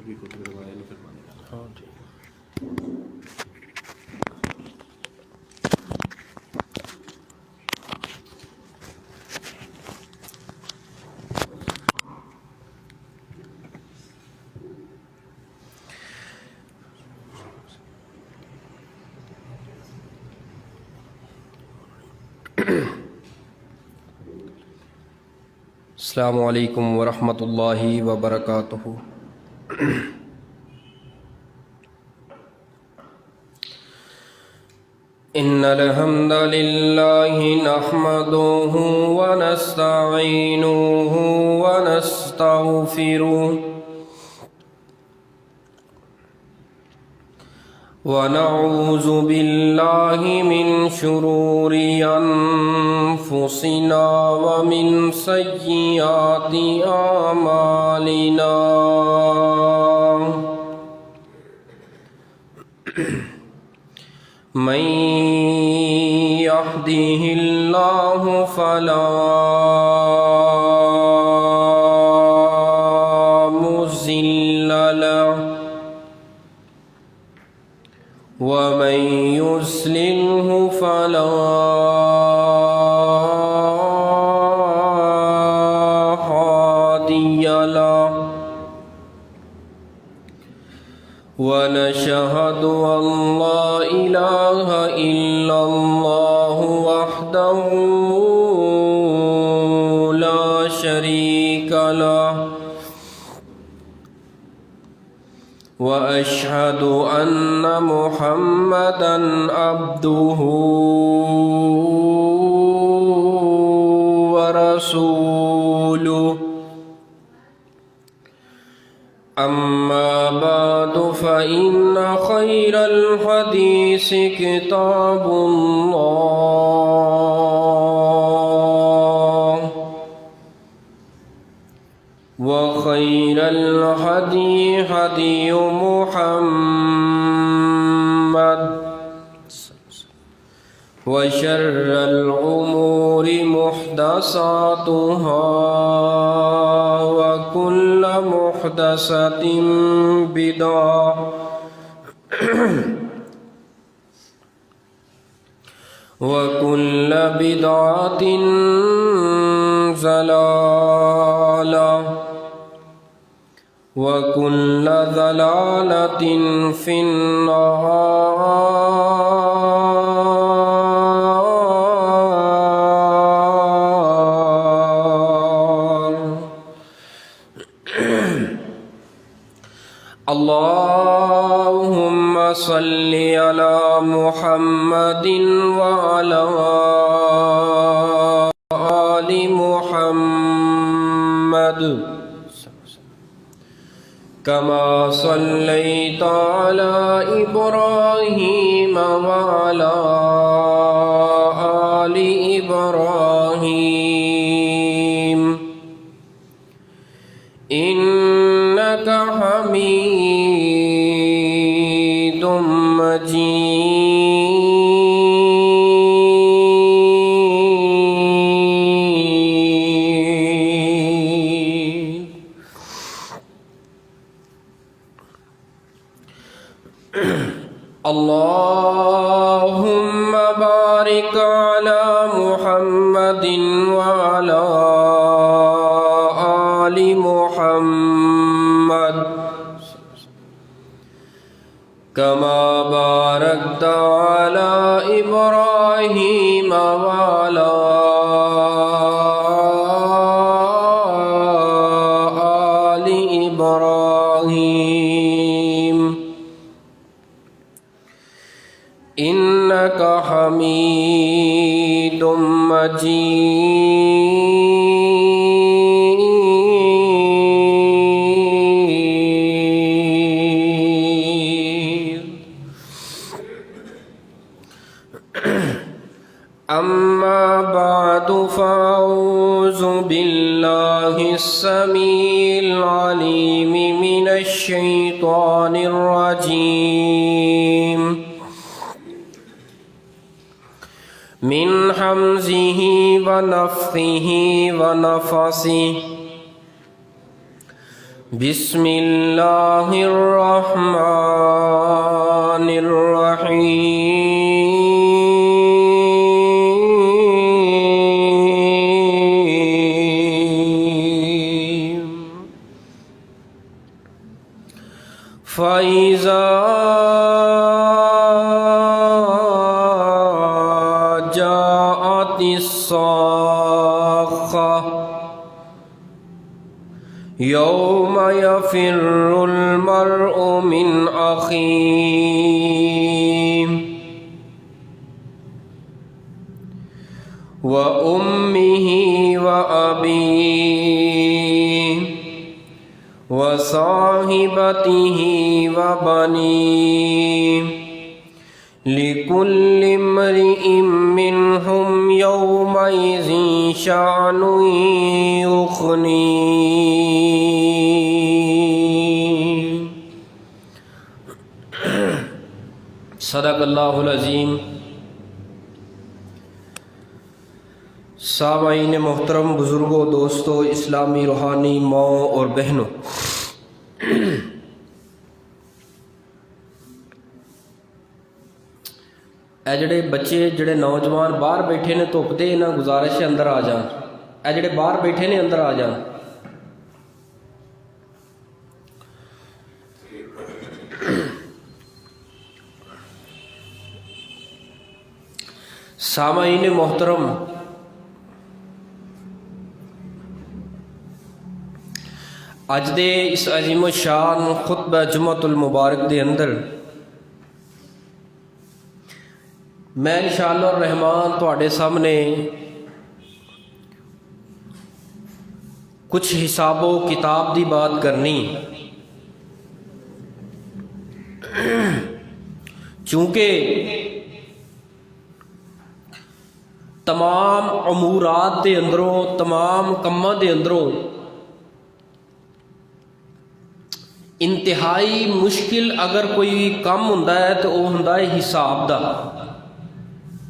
भी खुद करवाया ना फरमाने का। हाँ जी। अस्सलामु अलैकुम वरहमतुल्लाहि वबरकातुहू। इन्नल हम्दलिल्लाहि नहमदुहु व नस्तईनुहु व नस्तगफिरुह व नऊज़ु बिल्लाहि मिन शुरूरि अनफुसिना व मिन सय्यिआति आमालिना। मन यहदिहिल्लाहु फला मुज़िल्ल लहु व मन युज़्लिल्हु फला हादिय लहु। व नशहदु अल्ला इलाहा इल्लल्लाहु वहदहु ला शरीक लहु व अशहदु अन्ना मुहम्मदन अब्दुहु व रसूलुहु। अम्मा बादु फ़इन्न खैरल हदीस किताबुल्लाह व खैरल हदी हदी मुहम्मद व शर्रल उमूरि मुहदसातुहा व कुल्ल मुहदसतिन बिदअह व कुल्ल बिदअतिन ज़लालह व कुल्ल ज़लालतिन फिन्नार। अल्लाहुम्मा सल्लि अला मुहम्मदिन व अला आलि मुहम्मद कमा सल्लैता अला इब्राहीम व अला आलि इब्राहीम इन्नका हमीदुम मजीद। अल्लाहुम्मा बारिक अला मुहम्मदिन व अला आलि मुहम्मद कमा बारकता अला इब्राहीम व अला आलि इब्राहीम इन्नका हमीदुम मजीद। अम्मा बादु फ़अऊज़ु बिल्लाहिस्समीइल अलीम मिनश शैतानिर रजीम मिन हमज़िही व नफ़्ख़िही व नफ़सिही बिस्मिल्लाहिर्रहमानिर्रहीम। फ़इज़ा जाअतिस्साख़्ख़ा यौम यफ़िर्रुल मर्उ मिन अख़ीह व उम्मिही व अबीह व साहिबतिही व बनीह लिकुल्लि इम्रिइम मिनहुम यौमइज़िन शअनुन युग़नीह। सदक़ल्लाहुल अज़ीम। सामाईन मोहतरम, बुज़ुर्गों, दोस्तों, इस्लामी रूहानी माओ और बहनों, ए जड़े बच्चे जड़े नौजवान बाहर बैठे ने धुप दे, इन्हां गुजारिश है अंदर आ जान। ए जड़े बाहर बैठे ने अंदर आ जान। सामाईन मोहतरम, अज दे इस अजीम शान खुतबा जुम्मतुल मुबारक दे अंदर मैं इंशाअल्लाह रहमान तुहाडे सामने कुछ हिसाबो किताब की बात करनी, चूँकि तमाम अमूरात के अंदरों, तमाम कम्मां दे अंदरों इंतहाई मुश्किल अगर कोई काम हुंदा है तो वह हुंदा है हिसाब दा।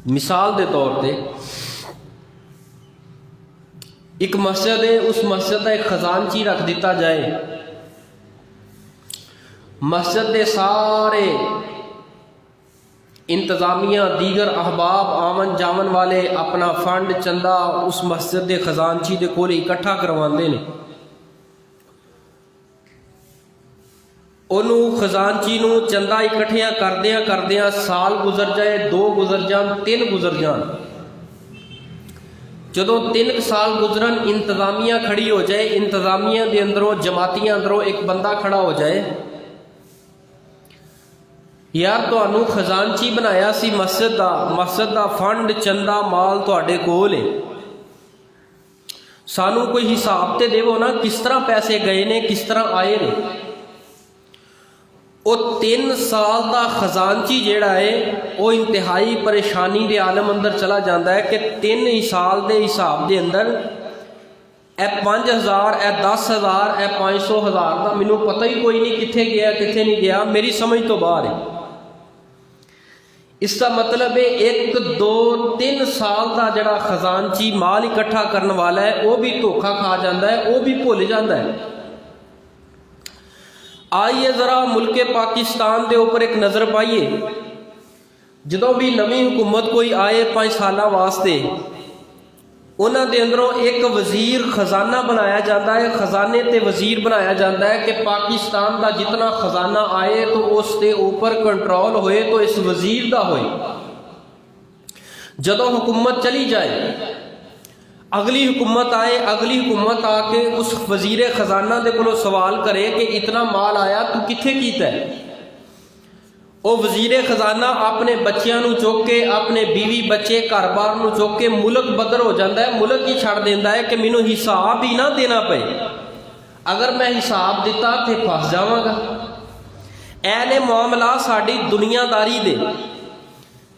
मिसाल के तौर पर एक मस्जिद है, उस मस्जिद का एक खजानची रख दिता जाए, मस्जिद के सारे इंतजामिया दीगर अहबाब आवन जावन वाले अपना फंड चंदा उस मस्जिद के खजानची के कोल इकट्ठा करवाते हैं। उन्होंने खजानची नूं चंदा इकट्ठिया करदियां करदियां साल गुजर जाए, 2 गुजर जान, 3 गुजर जान। जदों 3 साल गुजरन, इंतजामिया खड़ी हो जाए, इंतजामिया के अंदरों जमातियां अंदरों एक बंदा खड़ा हो जाए, यार तुहानू खजानची बनाया सी मस्जिद का फंड चंदा माल तुहाडे कोल है, सानू कोई हिसाब ते देवो ना, किस तरह पैसे गए ने, किस तरह आए ने। वो 3 साल का खजानची जिहड़ा है वो इंतहाई परेशानी के आलम अंदर चला जाता है कि 3 साल के हिसाब के अंदर ए 5000, ए 10,000, ए 500,000 का मैनू पता ही कोई नहीं कित्थे गया कित्थे नहीं गया, मेरी समझ तो बाहर है। इसका मतलब है 1, 2, 3 साल का जड़ा खजानची माल इकट्ठा करने वाला है वो भी धोखा खा जाता है, वो भी भुल जाता है। आइए ज़रा मुल्क पाकिस्तान के ऊपर एक नज़र पाइए। जदों भी नवी हुकूमत कोई आए 5 साल वास्ते, उन्होंने अंदरों एक वजीर खजाना बनाया जाता है, खजाने ते वजीर बनाया जाता है कि पाकिस्तान का जितना खजाना आए तो उसके ऊपर कंट्रोल होए तो इस वजीर का होए। जदों हुकूमत चली जाए, अगली हुकूमत आए, अगली हुकूमत आके उस वजीर खजाना दे कोलों सवाल करे कि इतना माल आया तू कित्थे कीता है। वो वजीर खजाना अपने बच्चों नूं चुक के, अपने बीवी बच्चे घर बार नूं चुक के मुल्क बदर हो जाता है, मुल्क ही छड़ देता है कि मैनू हिसाब ही ना देना पे, अगर मैं हिसाब दिता तो फस जावांगा। ऐ ने मामला साड़ी दुनियादारी दे।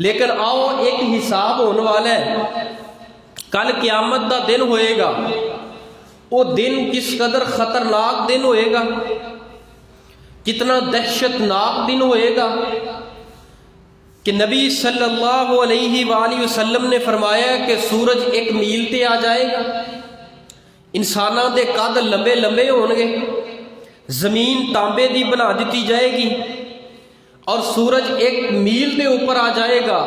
लेकिन आओ एक हिसाब होने वाला है, कल क़यामत का दिन होएगा। वो दिन किस कदर खतरनाक दिन होएगा, कितना दहशतनाक दिन होएगा कि नबी सल्लल्लाहु अलैहि वसल्लम ने फरमाया कि सूरज 1 मील ते आ जाएगा, इंसाना दे कद लंबे लंबे होंगे, ज़मीन तांबे दी बना दी जाएगी और सूरज एक मील के ऊपर आ जाएगा।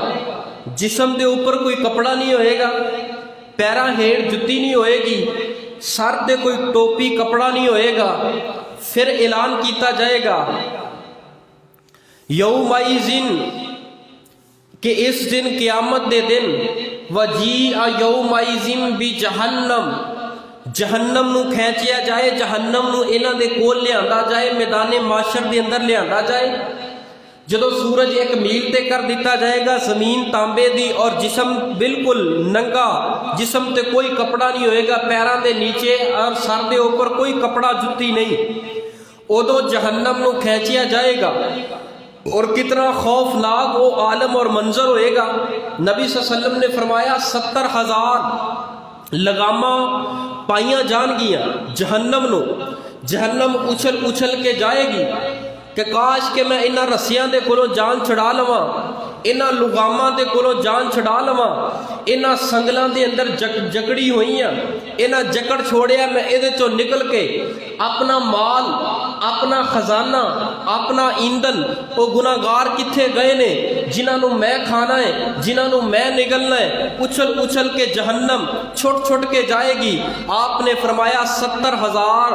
जिस्म के ऊपर कोई कपड़ा नहीं होएगा, पैरां हेठ जुत्ती नहीं होएगी, सर ते कोई टोपी कपड़ा नहीं होएगा। फिर ऐलान किया जाएगा यौमाइज़िन कि इस दिन क़यामत दे दिन वजीअ यौमाइज़िन बि जहन्नम, जहन्नम नू खींचिया जाए, जहन्नम नू इन्हां दे कोल लिआंदा जाए, मैदाने माशर दे अंदर लिआंदा जाए। जदों सूरज एक मील ते कर दिता जाएगा, ज़मीन तांबे दी और जिस्म बिल्कुल नंगा, जिस्म ते कोई कपड़ा नहीं होएगा, पैरां दे नीचे और सर दे ऊपर कोई कपड़ा जुत्ती नहीं, उदों जहन्नम नू खींचिया जाएगा। और कितना खौफनाक वो आलम और मंजर होएगा। नबी सल्लल्लाहु अलैहि वसल्लम ने फरमाया 70,000 लगामा पाइया जानगियां जहन्नम नू, जहन्नम उछल उछल के जाएगी कि काश के मैं इन्हां रस्सियां दे कोलों जान छुड़ा लवां, इन्हां लुगामां दे कोलों जान छुड़ा लवां, इन्हां संगलां दे अंदर जकड़ी होईयां, इन्हां जकड़ छोड़िया मैं इहदे चों निकल के अपना माल, अपना खजाना, अपना ईंधन, वो गुनाहगार कित्थे गए ने जिन्हां मैं खाना है, जिन्हां मैं निगलना है, उछल उछल के जहन्नम छुट छुट के जाएगी। आपने फरमाया 70,000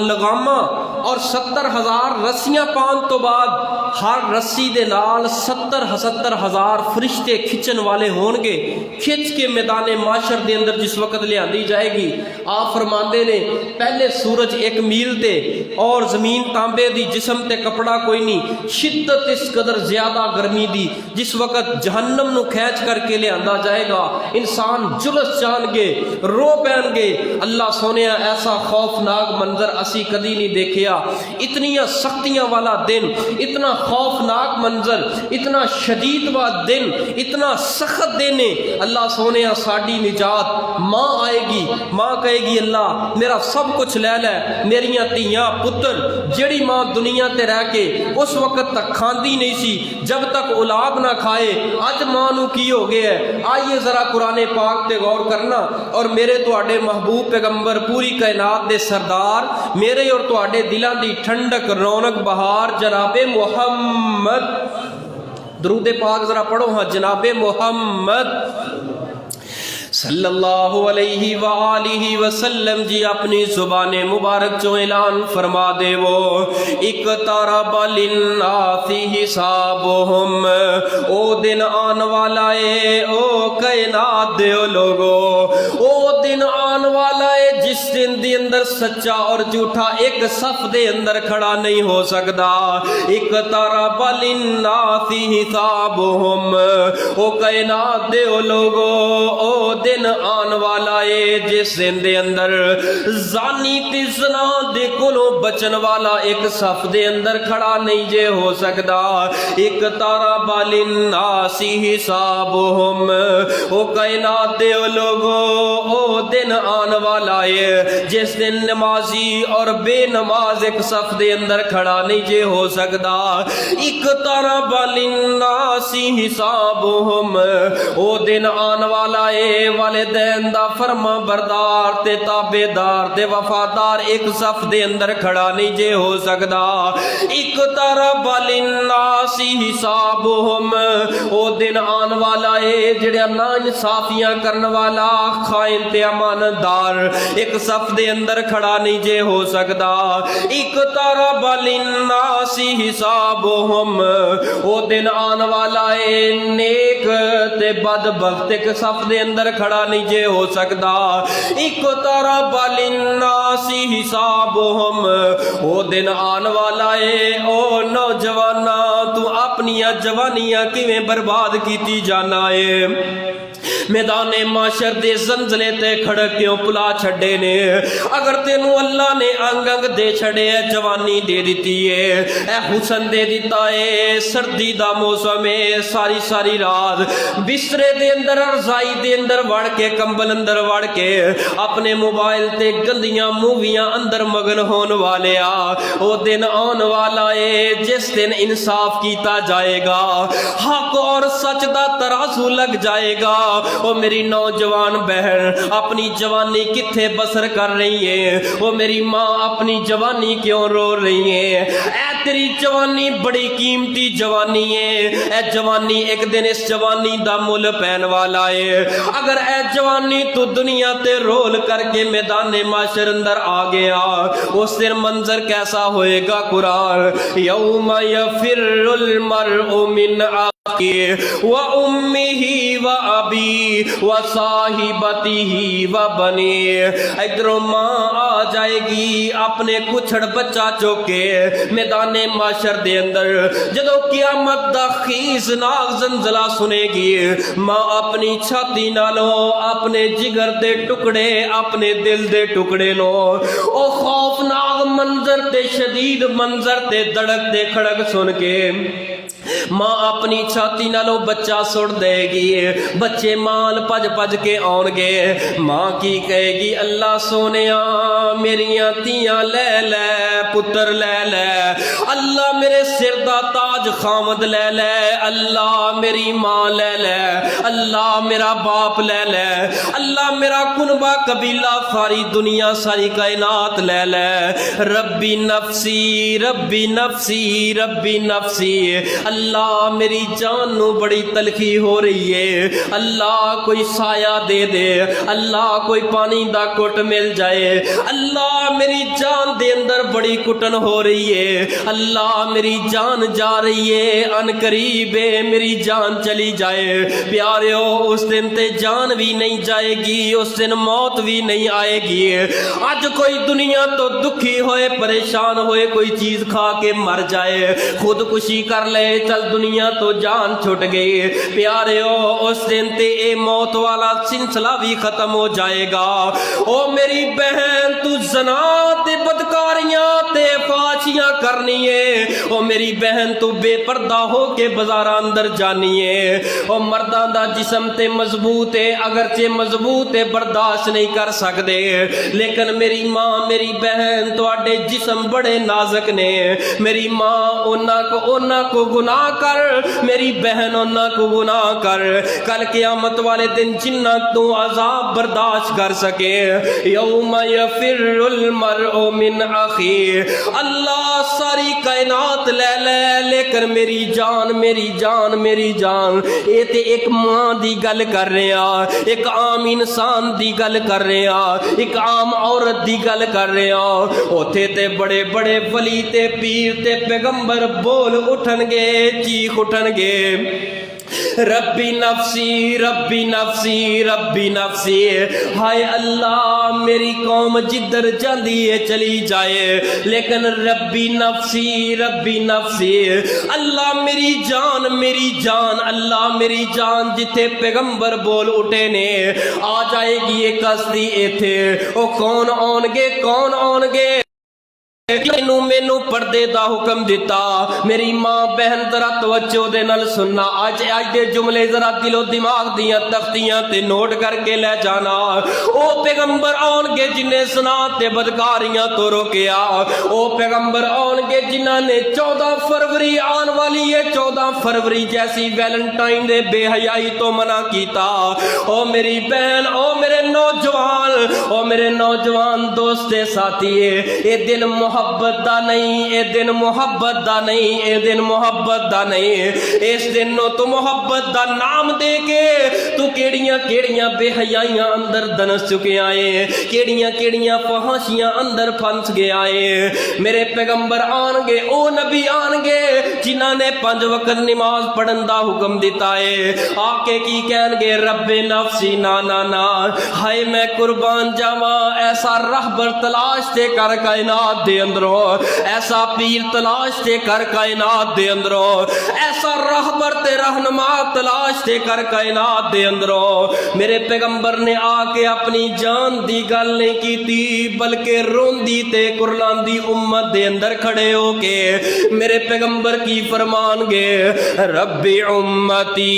लगामा और 70,000 रस्सियां पाउण तो बाद हर रस्सी दे नाल 70,000 फरिश्ते खिंचन वाले होणगे। खिंच के मैदाने माशर दे अंदर जिस वक्त लिआंदी जाएगी, आप फरमांदे ने पहले सूरज एक मील ते और ज़मीन तांबे दी, जिस्म ते कपड़ा कोई नहीं, शिद्दत इस कदर ज़्यादा गर्मी दी। जिस वक्त जहन्नम नू खींच करके लिआंदा जाएगा, इंसान जुलस जाणगे, रो पैणगे। अल्लाह सोने ऐसा खौफनाक मंजर असी कदी नहीं देखिया। इतनियां सख्तियां वाला दिन, इतना खौफनाक मंजर, इतना शदीद वा दिन, इतना सख्त दिन है। अल्लाह सोने साड़ी निजात माँ आएगी, माँ कहेगी अल्लाह मेरा सब कुछ ले लै, मेरियां धियां पुत्र। जेड़ी माँ दुनिया ते रह के उस वक्त तक खांदी नहीं सी जब तक औलाद ना खाए, अज माँ नू की हो गया है। आइए जरा कुरान पाक ते गौर करना और मेरे तुहाडे महबूब पैगंबर पूरी कायनात दे सरदार, मेरे और तुहाडे दिलां दी ठंडक रौनक बहार जनाबे मुहम्मद, दरूद पाक जरा पढ़ो हाँ, जनाबे मुहम्मद सल्लल्लाहु अलैहि वालिहि वसल्लम जी अपनी ज़ुबान मुबारक चो ऐलान फरमा दे वो इक़्तरब लिन्नासि हिसाबुहुम, ओ दिन आन वाला है, ओ कायनात दे लोगो, ओ दिन आन वाला है जिस दिन दी अंदर सच्चा और झूठा एक सफ दे अंदर खड़ा नहीं हो सकता। इक़्तरब लिन्नासि हिसाबुहुम, ओ कायनात दे लोगो, ओ दिन आन वाला है जिस दिन दे अंदर जानी ते ज़ना दे कोलों बचन वाला एक सफ दे अंदर खड़ा नहीं जे हो सकता। इक़्तरब लिन्नासि हिसाबुहुम, ओ कायनात दे लोगो, ओ दिन आन वाला है जिस दिन नमाजी और बेनमाज एक सफ दे अंदर खड़ा नहीं जे हो सकता। इक़्तरब लिन्नासि हिसाबुहुम, ओ दिन आन वाला है वालिदैन दा फरमा बरदार ते ताबेदार ते वफादार एक सफ दे अंदर खड़ा नहीं जे हो सकता। इक़्तरब लिन्नासि हिसाबुहुम, ओ दिन आन वाला है जेड़ा ना इंसाफियां करने वाला खाइन ते अमानतदार एक सफ दे अंदर खड़ा नहीं जे हो सकता। इक़्तरब लिन्नासि हिसाबुहुम, ओ दिन आन वाला है नेक ते बदबख्त एक सफ दे अंदर खड़ा नहीं जे हो सकता। इक़्तरब लिन्नासि हिसाबुहुम, ओ दिन आन वाला है ओ नौजवाना तू अपनियां जवानियां किवें बर्बाद कीती जाना है। मैदाने माशर दे ज़लज़ले ते खड़क क्यों पुला छड़े ने। अगर तेनू अल्लाह ने अंग अंग दे छड़े है, जवानी दे दी है, ए हुसन दे दिता है, सर्दी दा मौसम है, सारी सारी रात बिस्तरे दे अंदर रज़ाई दे अंदर वड़ के कंबल अंदर वड़ के अपने मोबाइल ते गंदियां मूवियां अंदर मगन होन वाले आ। ओ दिन आने वाला है जिस दिन इंसाफ किया जाएगा, हक और सच दा तराजू लग जाएगा। ओ मेरी नौजवान बहन अपनी जवानी कित्थे बसर कर रही है, ओ मेरी माँ अपनी जवानी क्यों रो रही है। ऐ तेरी जवानी बड़ी कीमती जवानी है, ऐ जवानी एक दिन इस जवानी दा मुल पैन वाला है। अगर ऐ जवानी तू दुनिया ते रोल करके मैदान माशर अंदर आ गया, उस दिन मंजर कैसा होएगा। कुरान यौमा यफिरुल मरउ मिन व उम्मिही व अबी व साहिबतिही व बनी। इधरों माँ आ जाएगी अपने कुछड़ बच्चा चुके मैदाने माशर दे अंदर। जदों क़यामत दा खीसनाक ज़लज़ला सुनेगी, माँ अपनी छाती नालों अपने जिगर दे टुकड़े अपने दिल दे टुकड़े नो ओ खौफनाक मंजर ते शदीद मंजर ते धड़क ते खड़क सुन के माँ अपनी छाती नालों बच्चा सुट देगी। बच्चे माल भज भज के आउणगे। माँ की कहेगी, अल्लाह सोनिया मेरिया तियां ले लै, पुत्र ले लै। अल्लाह मेरे सिर दा ताज खामद ले लै। अल्लाह मेरी माँ ले लै। अल्लाह मेरा बाप ले लै। अल्लाह मेरा कुनबा कबीला सारी दुनिया सारी कायनात ले लै। रब्बी नफसी रब्बी नफसी रब्बी नफसी। अल्लाह मेरी जान नू बड़ी तलखी हो रही है। अल्लाह कोई साया दे दे, अल्लाह कोई पानी दा घुट मिल जाए। अल्लाह मेरी जान दे अंदर बड़ी कुटन हो रही है। अल्लाह मेरी जान जा रही है, अन करीबे मेरी जान चली जाए। प्यारियो उस दिन ते जान भी नहीं जाएगी, उस दिन मौत भी नहीं आएगी। आज कोई दुनिया तो दुखी होए परेशान होए कोई चीज खा के मर जाए, खुदकुशी कर ले, चल दुनिया तो जान छुट गई। प्यारियो उस दिन ते ए मौत वाला सिलसिला भी खत्म हो जाएगा। ओ मेरी बहन तू जना ते बदकारियां ते फाशियां करनी है। ओ मेरी बहन तू बेपर्दा हो के बाजार अंदर जानी है। ओ मर्दां दा जिस्म ते मजबूत है, अगरचे मजबूत है बर्दाश्त नहीं कर सकते, लेकिन मेरी माँ मेरी बहन तुहाडे जिस्म बड़े नाजुक ने। मेरी माँ उन्ना को गुनाह कर, मेरी बहन उन्ना को गुनाह कर। कल क़यामत वाले दिन जिन्ना तू अजाब बर्दाश्त कर सके। यौमा यफिरुल मरउ मिन अखी। अल्लाह सारी कायनात ले ले, लेकिन मेरी जान मेरी जान मेरी जान। ये ते एक मां दी गल कर रहे हैं, एक आम इंसान दी गल कर रहे हैं, एक आम औरत दी गल कर रहे हैं। उथे ते बड़े बड़े वली ते पीर ते पैगंबर बोल उठनगे, चीख उठनगे, रब्बी नफसी रब्बी नफसी रब्बी नफसी। हाय अल्लाह मेरी कौम जिधर जाती है चली जाए, लेकिन रब्बी नफसी रब्बी नफसी। अल्लाह मेरी जान मेरी जान, अल्लाह मेरी जान। जिथे पैगंबर बोल उठे ने आ जाएगी ये कश्ती इथे। ओ कौन आउणगे कौन आउणगे? मैनू पर्दे दा हुक्म दिता। मेरी मां बहन जरा तवज्जो दे नाल सुनना। अज दे जुमले जरा दिलो दिमाग दियां तख्तियां ते नोट करके ले जाना। ओ पैगंबर आउणगे जिन्हें सना ते बदकारियां तो रोकिया। ओ पैगंबर आउणगे जिन्हां ने 14 फरवरी आन वाली है, 14 फरवरी जैसी वैलेंटाइन दे बेहयाई तो मना कीता। ओ मेरी बहन, ओ मेरे नौजवान, ओ मेरे नौजवान दोस्त साथी, ये दिन मुहब्बत दा नहीं, ये दिन मुहब्बत दा नहीं, ये दिन मुहब्बत दा नहीं। इस दिन नो तू मुहब्बत दा नाम दे के तू केड़ियां केड़ियां बेहयाइयां अंदर दनस चुके आए, केड़ियां केड़ियां फहाशियां अंदर फंस गए आए। मेरे पैगंबर आनगे, ओ नबी आनगे जिन्हां ने 5 वक्त नमाज पढ़न दा हुक्म दिता है। आके की कहणगे, रब्बे नफसी ना ना ना। हाय मैं कुर्बान जावा, ऐसा रहबर तलाश ते कर कायनात दे अंदरों, ऐसा पीर तलाश ते कर कायनात दे अंदरों, ऐसा रहबर ते रहनुमा तलाश ते कर कायनात दे अंदरों। मेरे पैगंबर ने आके अपनी जान दी गल नहीं कीती, बल्कि रोंदी ते कुरलांदी उम्मत दे अंदर खड़े होके मेरे पैगंबर की फरमानगे, रब्बी उम्मती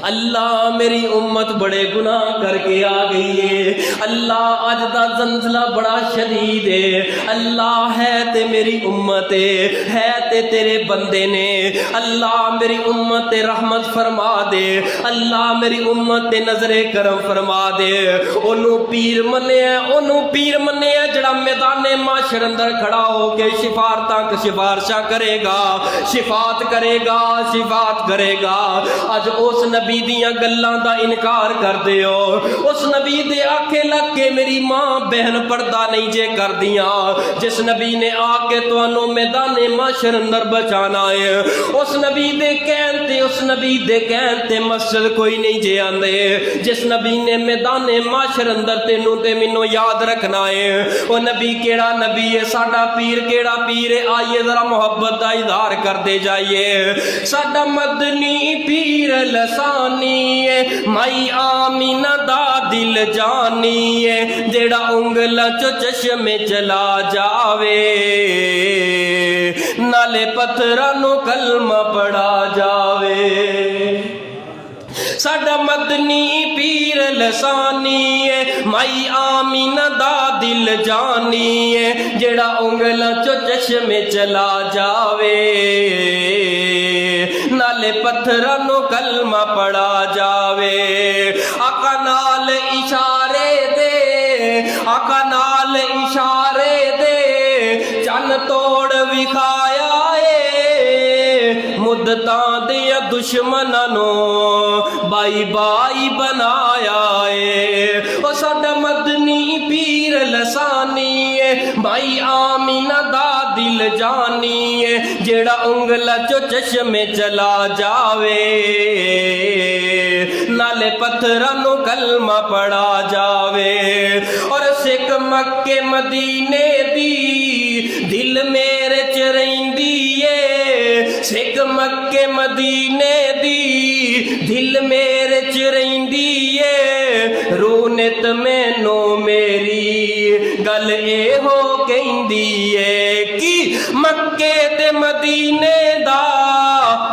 अल्लाह मेरी उम्मत बड़े गुनाह करके आ गई है। अल्लाह अज दा ज़लज़ला बड़ा शदीद है। अल्लाह है ते मेरी उम्मत है ते तेरे बंदे ने। अल्लाह मेरी उम्मत ते रहमत फरमा दे। अल्लाह मेरी उम्मत ते नजरे करम फरमा दे। ओनू पीर मन्निया, ओनू पीर मन्निया जड़ा मैदाने माशर अंदर खड़ा होके सिफारशां करेगा, शिफात करेगा, शिफात करेगा। अज उस नबी दियां गल्लां दा इनकार कर दियो। उस नबी दे आखे लग के मेरी मां बहन पर्दा नहीं जे कर दियां। जिस नबी ने आके तुहानू मैदाने माशर अंदर बचाना है, उस नबी दे कहन ते, उस नबी दे कहन ते मस्जिद कोई नहीं जे आंदे। जिस नबी ने मैदाने माशर अंदर तेनू ते मैनू याद रखना है, वो नबी केड़ा नबी है, साडा पीर केड़ा पीर है। आइए जरा मोहब्बत का इजहार करते जाइए। साडा मदनी पीर लसानी है, माई आमीना दा दिल जानी है, जेड़ा उंगला चो चश्मे चला जावे, नाले पत्थरां नू कलमा पढ़ा जावे। साडा मदनी पीर लसानी है, माई आमीना दा दिल जानी है, जेड़ा उंगला चो चश्मे चला जावे, नाले पत्थरां नू कलमा पढ़ा जावे। आका नाल इशारे दे, आका नाल इशारे दे, चन तोड़ विखाया मुद्दतां दिया दुश्मनां नू बाई बाई बनाया है। ओ साडा मदनी पीर लसानी है, भाई आमीना दा दिल जानी है, जेड़ा उंगला चो चश्मे चला जावे, नाले पत्थरां नू कलमा पढ़ा जावे। और सिख मक्के मदीने दी दिल मेरे च रहिंदी है, सिख मक्के मदीने दी दिल मेरे च रहिंदी है। रूनित मैनू मेरी गल एहो कहंदी है कि मक्के ते मदीने दा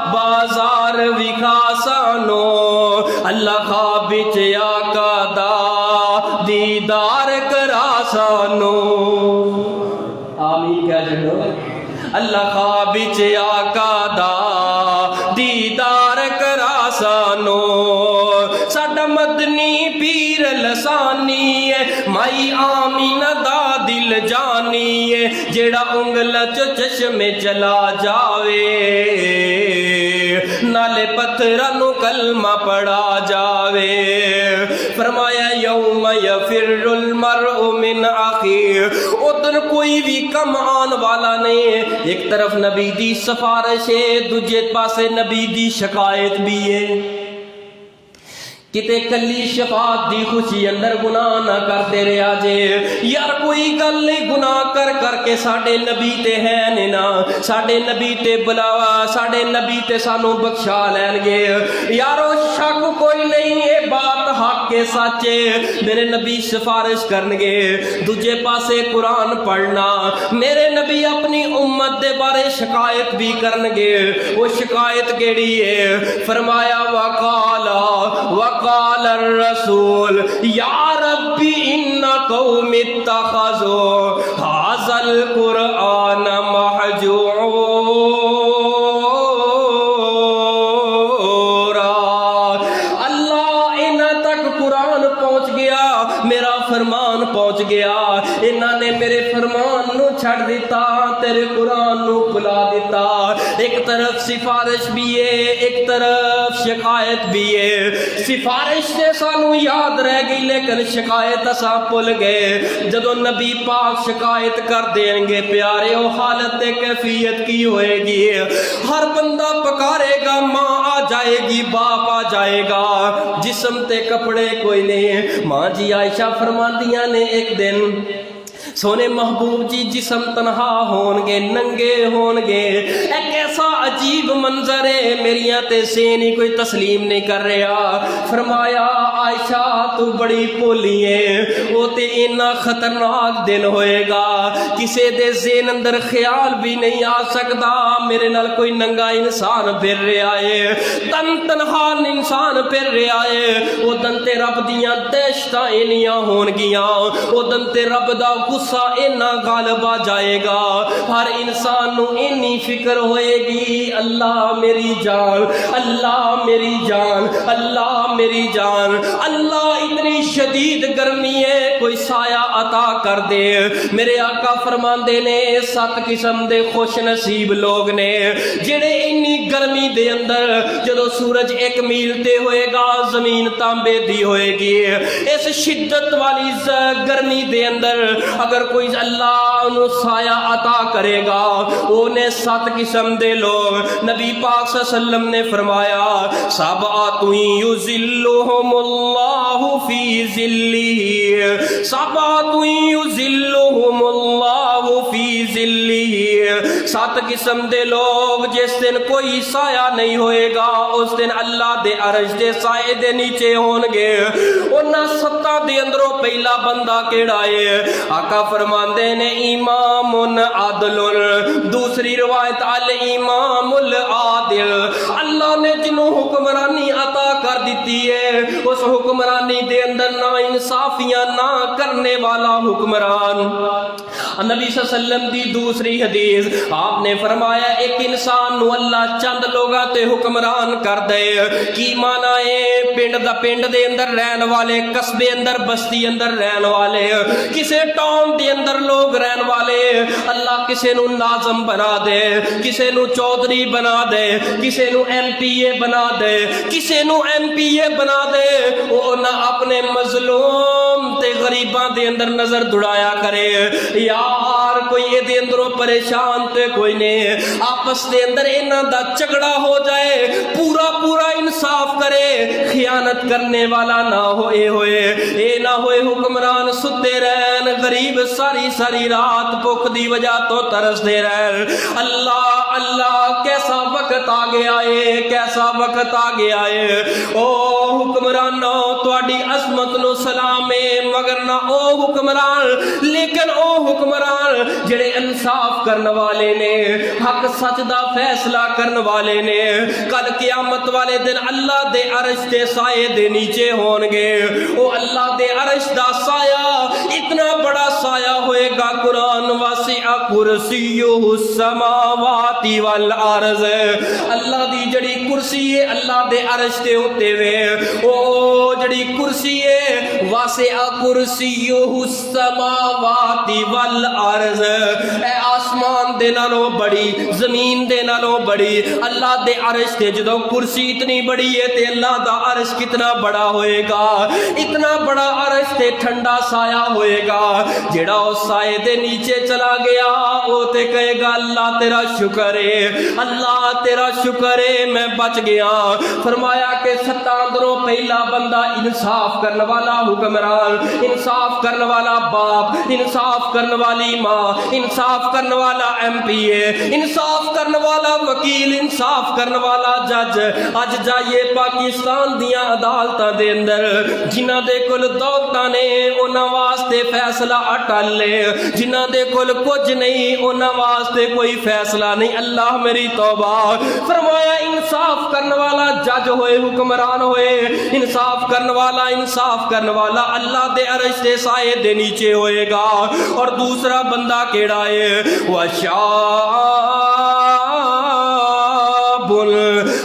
बाजार विखा सानो, अल्लाह ख्वाब विच आका दा दीदार करा सानो। आमीन क्या जड़ो। अल्लाह ख्वाब विच आका दा दीदार करा सानो। साडा मदनी पीर लसानी है, माई आमीना दा दिल जानी है, जेड़ा उंगला चो चश्मे चला जावे, नाले पत्थरां नू कलमा पढ़ा जावे। फरमाया यौम यफिरुल मरउ मिन अखी, उधर कोई भी कम आन वाला नहीं है। एक तरफ नबी दी सिफारिश है, दूजे पासे नबी दी शिकायत भी है। किते कली शफात दी खुशी अंदर गुनाह ना करते रहा जे। यार कोई गल नहीं, गुनाह कर करके साडे नबी ते है ने ना, साडे नबी ते बुलावा, साडे नबी ते सानू बख्शा लैणगे। यारो शक कोई नहीं, ये बात हक के सच्चे, मेरे नबी सिफारिश करनगे। दूजे पासे कुरान पढ़ना, मेरे नबी अपनी उम्मत दे बारे शिकायत भी करनगे। वो शिकायत केड़ी है? फरमाया वकाला वकाल रसूल या रब्बी इन्ना कौमी इत्तखज़ू हाज़ल कुरआन महजूरा। अल्लाह इन्हां तक कुरान पहुंच गया, मेरा फरमान पहुंच गया, इन्हां ने मेरे फरमान नू छड़ दिता, तेरे कुरान नू भुला दिता। एक तरफ सिफारिश भी है, एक तरफ शिकायत भी है। सिफारिश ने सानू याद रह गई, लेकिन शिकायत असा भुल गए। जदों नबी पाक शिकायत कर देंगे प्यारे, वो हालत कैफियत की होएगी? हर बंदा पकारेगा, माँ आ जाएगी, बाप आ जाएगा, जिस्म ते कपड़े कोई नहीं। माँ जी आयशा फरमांदियां ने एक दिन सोने महबूब जी जिसम तनहा होणगे, नंगे होणगे, एक ऐसा अजीब मंजर है, मेरिया ते सेन ही कोई तस्लीम नहीं कर रहा। फरमाया आयशा तू बड़ी भोली है, वो ते इन्ना खतरनाक दिन होएगा किसे दे ज़हन अंदर ख्याल भी नहीं आ सकता मेरे नाल कोई नंगा इंसान फिर रहा है, तन तनहा इंसान फिर रहा है। वो दिन ते रब दियां दहशतां इन्नियां होणगियां, वो दिन ते रब दा गुस्सा इन्ना गालिब आ जाएगा, हर इंसान नू इन्नी फिक्र होएगी अल्लाह मेरी जान, अल्लाह मेरी जान, अल्लाह मेरी जान। अल्लाह इतनी शदीद गर्मी है कोई साया अता कर दे। मेरे आका फरमांदे ने 7 किस्म दे खुश नसीब लोग ने जेड़े इन्नी गर्मी दे अंदर जदों सूरज 1 मील ते होएगा जमीन तांबे दी होएगी, इस शिद्दत वाली गर्मी दे अंदर अगर कोई अल्लाह उन्हें साया अता करेगा, उन्हें 7 किस्म दे लोग नबी पाक सल्लल्लाहु अलैहि वसल्लम ने फरमाया सबअतु युज़िल्लुहुमुल्लाहु फी ज़िल्लिही, सबअतु युज़िल्लुहुमुल्लाहु फी ज़िल्लिही। 7 किस्म दे लोग जिस दिन कोई साया नहीं होएगा उस दिन अल्लाह दे अरश दे साए दे नीचे होणगे। उन्हां 7 दे अंदरों पहला बंदा केड़ा है? आका फरमांदे ने इमामुन आदलुन, दूसरी रिवायत अल इमामुल आदिल, अल्लाह ने जिन्हों हुक्मरानी अता कर दी है उस हुक्मरानी दे अंदर ना इंसाफियां ना करने वाला हुक्मरान। नबी सल्लल्लाहु अलैहि वसल्लम दी दूसरी हदीस आपने फरमाया एक इंसान नू अल्लाह चंद लोगां ते हुक्मरान कर दे। की माना है? पिंड दे अंदर रहन वाले, कस्बे अंदर बस्ती अंदर रहन वाले, किसे टाउन दे अंदर लोग रहन वाले, अल्लाह किसे नू नाज़म बना दे, किसे नू चौधरी बना दे, किसे नू MPA बना दे, किसे नू MPA बना दे, वो ना अपने मजलूम ते गरीबां दे अंदर नजर दुड़ाया करे यार कोई ये अंदरों परेशान ते कोई नहीं, आपस दे अंदर इन्हां दा झगड़ा हो जाए, पूरा पूरा इंसाफ करे, खियानत करने वाला ना होए ए ना होए हुक्मरान सुते रहन, गरीब सारी सारी रात भुख दी वजह तो तरसते रहन। अल्लाह अल्लाह कैसा वक्त आ गया है, कैसा वक्त आ गया है। ओ हुक्मरानो तुहाडी अजमत नु सलाम है, मगर ना ओ हुक्मरान लेकिन ओ हुक्मरान जेड़े इंसाफ करने वाले ने, हक सच दा फैसला करने वाले ने, कल क़यामत वाले दिन अल्लाह दे अरश दे साए दे नीचे होणगे। ओ अल्लाह दे अरश दा साया इतना बड़ा साया होएगा, कुरान वासिअ कुर्सियुहु समावाति वल अर्ज़, अल्लाह दी जड़ी कुर्सी है अल्लाह दे अरश दे उत्ते वे, ओ जड़ी कुर्सी है वासिअ कुर्सियुहु समावाति वल अर्ज़, ए आसमान दे नालों बड़ी, जमीन दे नालों बड़ी, अल्लाह दे अरश ते जदों कुर्सी इतनी बड़ी है ते अल्लाह दा अरश कितना बड़ा होएगा, इतना बड़ा अरश ते ठंडा साया होएगा। जेड़ा उस साए दे नीचे चला गया वो ते कहेगा अल्लाह तेरा शुक्र है, अल्लाह तेरा शुक्र है मैं बच गया। फरमाया कि 7 अंदरों पहला बंदा इंसाफ करने वाला हुक्मरान, इंसाफ करने वाला बाप, इंसाफ करने वाली माँ, इंसाफ करने वाला MPA, इंसाफ करने वाला वकील, इंसाफ करने वाला जज। अज जाइए पाकिस्तान दियां अदालतां दे अंदर जिन्हां दे कोल दौलतां ने उन्हां वास्ते फैसला अटल है, जिन्हां दे कोल कुछ नहीं उन्हां वास्ते कोई फैसला नहीं। अल्लाह मेरी तौबा। फरमाया इंसाफ करने वाला जज होए, हुक्मरान होए, इंसाफ करने वाला अल्लाह दे अरश दे साए दे नीचे होएगा। और दूसरा बंदा केड़ा है? वशाबुल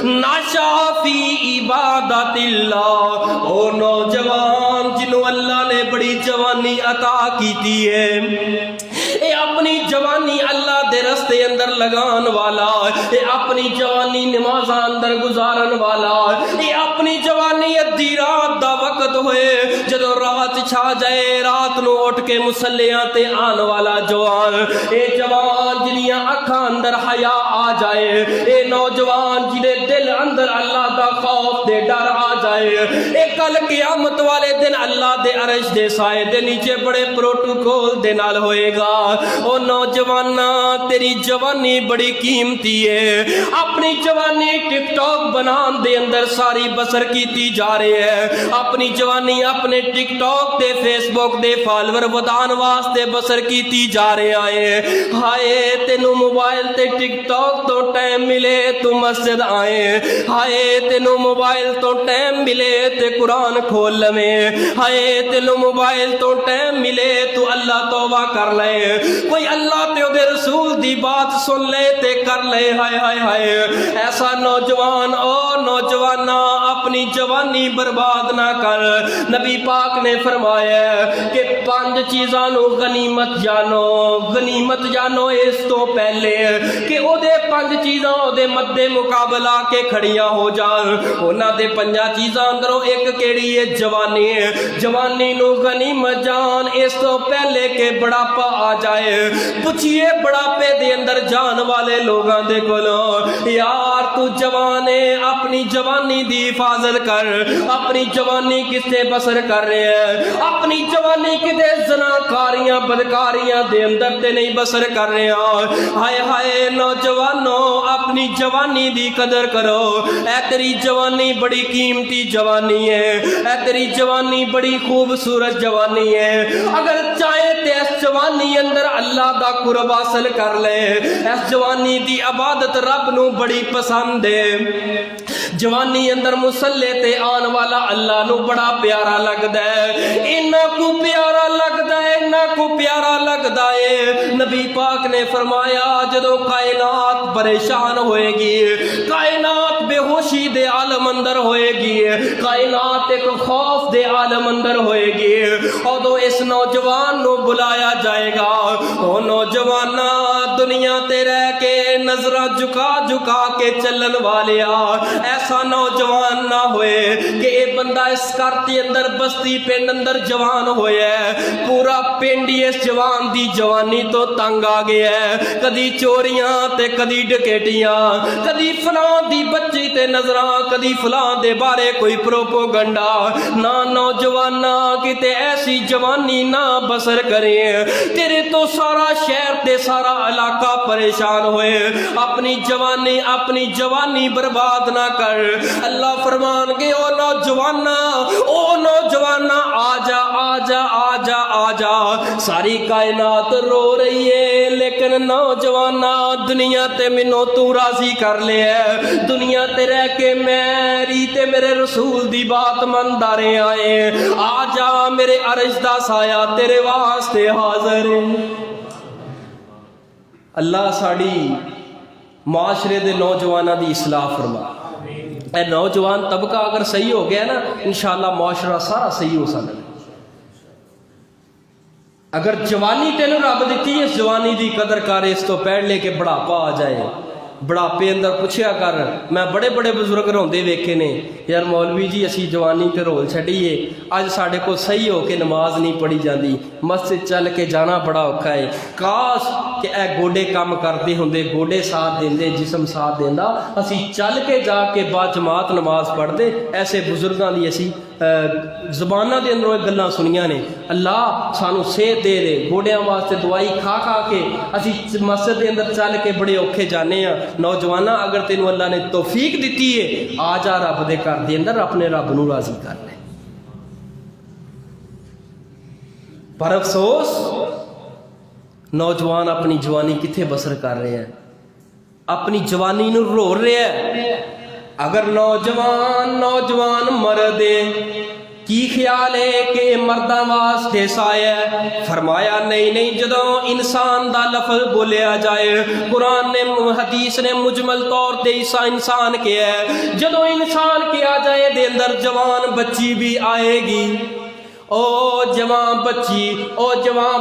नशा फी इबादतिल्लाह, ओ नौजवान जिन्हों अल्लाह ने बड़ी जवानी अता की है, ये अपनी जवानी अल्लाह दे रस्ते अंदर लगान वाला, ये अपनी जवानी नमाज़ां अंदर गुजारन वाला, ये अपनी जवानी अद्धी रात दा वक्त होए जदों रात छा जाए, रात नूं उठ के मुसल्लियां ते आन वाला जवान, ये जवान जिन्दियां अखां अंदर हया आ जाए, ये नौजवान जिहदे दिल अंदर अल्लाह दा खौफ खौफ दे डर आ जाए। एक कल क़यामत वाले दिन अल्लाह दे अरश दे साए दे नीचे बड़े प्रोटोकॉल दे नाल होएगा। ओ नौजवाना तेरी जवानी बड़ी कीमती है, अपनी जवानी टिकटॉक बनाने दे अंदर सारी बसर कीती जा रही है। अपनी जवानी अपने टिकटॉक ते फेसबुक दे फॉलोअर वधान वास्ते बसर कीती जा रहे है। हाय तेनू मोबाइल ते टिकटॉक तो टाइम मिले तू मस्जिद आए, हाय तेनू मोबाइल तो टाइम मिले ते कुरान खोल लवे, हाय तेनू मोबाइल तो टाइम मिले तू अल्लाह तौबा कर ले, कोई अल्लाह ते उहदे रसूल दी बात सुन ले ते कर ले। हाय हाय हाय ऐसा नौजवान, ओ नौजवाना अपनी जवानी बर्बाद ना कर। नबी पाक ने फरमाया कि 5 चीज़ां नू गनीमत जानो, गनीमत जानो इस तो पहले कि ओदे 5 चीज़ां ओदे मद्दे मुकाबला के खड़ियां हो जान। उन्हां दे 5 चीज़ां अंदरों एक केड़ी है? जवानी। जवानी नू गनीमत जान इस तो पहले के बुढ़ापा आ जाए। पूछिए बुढ़ापे दे अंदर जान वाले लोगों दे कोलों, यार तू जवान है, अपनी जवानी दी हिफाजत कर। अपनी जवानी किससे बसर कर रहे हैं? अपनी जवानी किते ज़नाकारियां बदकारियां दे अंदर ते नहीं बसर कर रहे हैं। हाय हाय नौजवानों अपनी जवानी दी कदर करो। ऐ तेरी जवानी बड़ी कीमती जवानी है, ऐ तेरी जवानी बड़ी खूबसूरत जवानी है। अगर चाहे ते इस जवानी अंदर अल्लाह दा कुर्ब हासिल कर ले। इस जवानी दी इबादत रब नू बड़ी पसंद है। जवानी अंदर मुसल्ले ते आन वाला अल्लाह नू बड़ा प्यारा लगदा है। इन्ना को प्यारा लगदा है, इन्ना को प्यारा लगदा है। नबी पाक ने फरमाया जदों कायनात परेशान होएगी, कायनात बेहोशी दे आलम अंदर होएगी, कायनात एक खौफ दे आलम अंदर होएगी, उदों इस नौजवान नू बुलाया जाएगा। ओ नौजवाना दुनिया ते रह के नजरा झुका झुका के चलन वालिया, ऐसा नौजवान ना होए कि ये बंदा इस घर के अंदर बस्ती पिंड अंदर जवान होया, पूरा पिंड ही इस जवान दी जवानी तो तंग आ गया है। कदी चोरियां ते कदी डकैतियां, कदी फलां दी बच्ची ते नजरा, कदी फलां दे बारे कोई प्रोपोगंडा। ना नौजवाना किते ऐसी जवानी ना बसर करे, तेरे तो सारा शहर ते सारा इलाका परेशान होए। अपनी जवानी बर्बाद ना कर। अल्लाह फरमान के ओ नौजवाना आजा आजा आजा आजा। सारी कायनात रो रही है लेकिन नौजवाना दुनिया ते मैनू तू राजी कर ले है। दुनिया ते रह के मेरी ते मेरे रसूल दी बात मनदा रहे आए। आजा मेरे अरश दा साया तेरे वास्ते हाजिर है। अल्लाह साड़ी माशरे दे नौजवानों की इसलाह फरमा। ए नौजवान तबका अगर सही हो गया ना, इंशाअल्लाह माशरा सारा सही हो सकता है। अगर जवानी तेन रब दी, इस जवानी की कदर कर, इस तो पहले लेके बुढ़ापा आ जाए। बुढ़ापे अंदर पूछया कर, मैं बड़े बड़े बजुर्ग रोंदे वेखे ने, यार मौलवी जी असी जवानी ते रोल छड़ीए, अज साढ़े को सही हो के नमाज नहीं पढ़ी जाती, मस्जिद चल के जाना बड़ा औखा है। काश कि ए गोडे काम करते होंदे, गोडे साथ देंदे, जिसम साथ देंदा, असी चल के जाके बाद जमात नमाज पढ़ते। ऐसे बुजुर्गों की असी ज़बाना के अंदरों गल्लां सुनिया ने। अल्लाह सानू सेहत दे दे, गोडियां वास्ते दवाई खा खा के असी मस्जिद के अंदर चल के बड़े औखे जाने। नौजवाना अगर तेनू अल्लाह ने तौफीक दी है, आ जा रब दे घर दे अंदर अपने रब नू राजी कर ले। पर अफसोस नौजवान अपनी जवानी किथे बसर कर रहे हैं, अपनी जवानी नू रो रहे हैं। अगर नौजवान मरदे की ख्याल है कि मर्दां वास्ते साया है? फरमाया नहीं, जदों इंसान दा लफज बोलिया जाए, कुरान ने हदीस ने मुजमल तौर ते इंसान किया है। जदों इंसान किया जाए दे अंदर जवान बच्ची भी आएगी। ओ जवान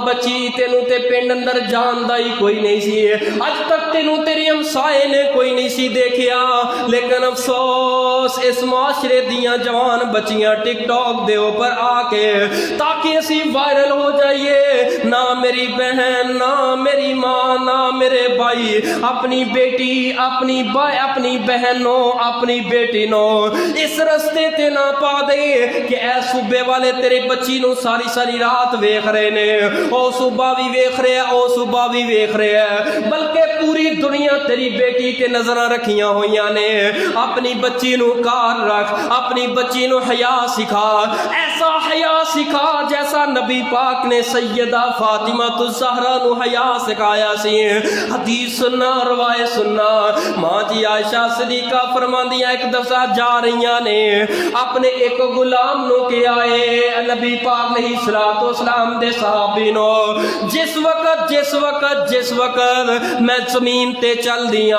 बच्ची तेनू ते पिंड अंदर जानदा ही कोई नहीं सी, अज तक तेनू तेरी हमसाए ने कोई नहीं सी देखिया। लेकिन अफसोस इस माशरे दियां जवान बच्चियां टिकटॉक दे ऊपर आके ताकि असी वायरल हो जाइए, ना मेरी बहन, ना मेरी माँ, ना मेरे भाई, अपनी बेटी, अपनी बहनों, अपनी बेटी नो इस रस्ते ते ना पा दे कि ऐ सूबे वाले तेरे बच्ची नू सारी सारी रात वेख रहे ने, ओ सूबा भी वेख रहे, ओ सूबा भी वेख रहे है, बल्कि पूरी दुनिया तेरी बेटी ते नजर रखियां हुई ने। अपनी बच्ची नू कार रख, अपनी बच्ची नू हया सिखा, ऐसा हया सिखा जैसा नबी पाक ने सैयदा फातिमा ज़हरा नू हया सिखाया सी। हदीस सुनना, रवायत सुनना। मां जी आयशा सदीका फरमांदियां एक दफा जा रही ने, अपने एक गुलाम नू के आए नबी पाक अलैहिस्सलाम दे सहाबी नो, जिस वक्त मैं जमीन ते चल दिया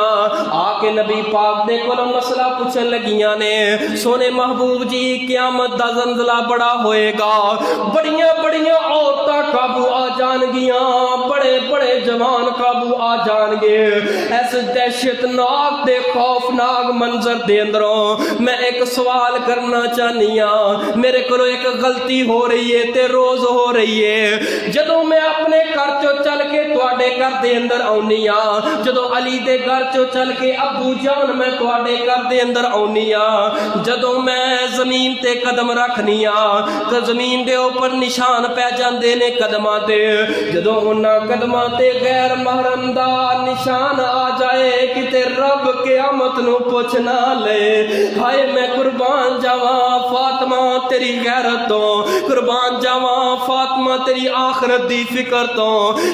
आके नबी पाक दे कोलों मसला पूछन लगियां ने, सोने महबूब जी क़यामत दा ज़लज़ला बड़ा होएगा, बड़ियां बड़ियां औरतां काबू आ जाणगियां, बड़े बड़े जवान काबू आ जाणगे। इस दहशतनाक दे खौफनाक मंजर दे अंदरों मैं एक सवाल करना चाहनी हाँ, मेरे को एक गलती हो रही है ते रोज हो रही है। जदों मैं अपने घर चो चल के तुहाडे घर दे अंदर आउनी हाँ, जदों अली दे घर चो चल के अबू जान मैं तुहाडे घर दे अंदर आउनी हाँ, जदों मैं जमीन ते कदम रखनी हाँ तो जमीन दे ऊपर निशान पै जांदे ने कदमां ते, जदों उन्हां कदमां ते गैर महरम दा निशान आ जाए किते रब क़यामत नू पुछ ना ले। हाय मैं कुर्बान जावा फातिमा तेरी गैरत तो, कुर्बान जावा फातिमा तेरी आखरत दी फिक्र तो,